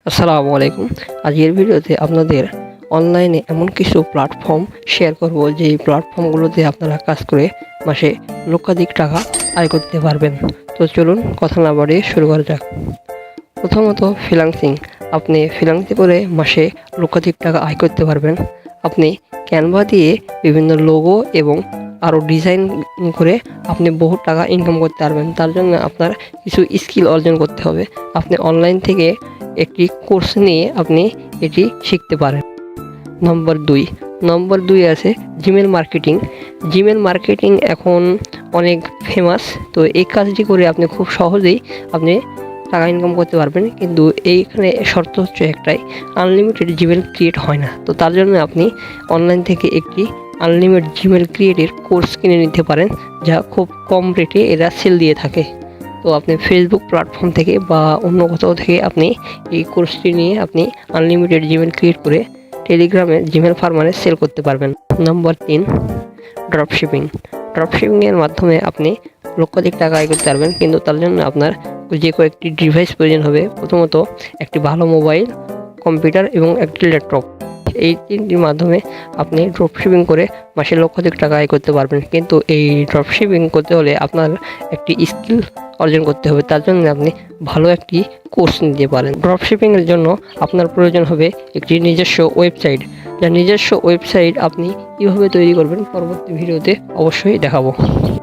আসসালামু আলাইকুম। আজকের ভিডিওতে আপনাদের অনলাইনে এমন কিছু প্ল্যাটফর্ম শেয়ার করব যেই প্ল্যাটফর্মগুলোতে আপনারা কাজ করে মাসে লক্ষাধিক টাকা আয় করতে পারবেন। তো চলুন কথা না বাড়িয়ে শুরু করা যাক। প্রথমত ফ্রিল্যান্সিং। আপনি ফ্রিল্যান্সিং করে মাসে লক্ষাধিক টাকা আয় করতে পারবেন। আপনি ক্যানভা দিয়ে বিভিন্ন লোগো এবং আরও ডিজাইন করে আপনি বহু টাকা ইনকাম করতে পারবেন। তার জন্য আপনার কিছু স্কিল অর্জন করতে হবে। আপনি অনলাইন থেকে একটি কোর্স নিয়ে আপনি এটি শিখতে পারেন। নম্বর 2 আছে জিমেল মার্কেটিং। জিমেল মার্কেটিং এখন অনেক ফেমাস। তো এই কাজটি করে আপনি খুব সহজেই আপনি টাকা ইনকাম করতে পারবেন, কিন্তু এইখানে শর্ত হচ্ছে একটাই, আনলিমিটেড জিমেল ক্রিয়েট হয় না। তো তার জন্য আপনি অনলাইন থেকে একটি আনলিমিটেড জিমেল ক্রিয়েটের কোর্স কিনে নিতে পারেন, যা খুব কম রেটে এরা সেল দিয়ে থাকে। তো আপনি ফেসবুক প্ল্যাটফর্ম থেকে বা অন্য কোথাও থেকে আপনি এই কোর্সটি নিয়ে আপনি আনলিমিটেড জিমেল ক্রিয়েট করে টেলিগ্রামে জিমেল ফার্মারে সেল করতে পারবেন। নম্বর 3, ড্রপশিপিংয়ের মাধ্যমে আপনি লক্ষাধিক টাকা আয় করতে পারবেন, কিন্তু তার জন্য আপনার যে কয়েকটি ডিভাইস প্রয়োজন হবে। প্রথমত একটি ভালো মোবাইল, কম্পিউটার এবং একটি ল্যাপটপ। এই 3টির মাধ্যমে আপনি ড্রপশিপিং করে মাসে লক্ষাধিক টাকা আয় করতে পারবেন, কিন্তু এই ড্রপশিপিং করতে হলে আপনার একটি স্কিল অর্জন করতে হবে। তার জন্য আপনি ভালো একটি কোর্স নিতে পারেন। ড্রপশিপিংয়ের জন্য আপনার প্রয়োজন হবে একটি নিজস্ব ওয়েবসাইট। নিজস্ব ওয়েবসাইট আপনি কীভাবে তৈরি করবেন পরবর্তী ভিডিওতে অবশ্যই দেখাবো।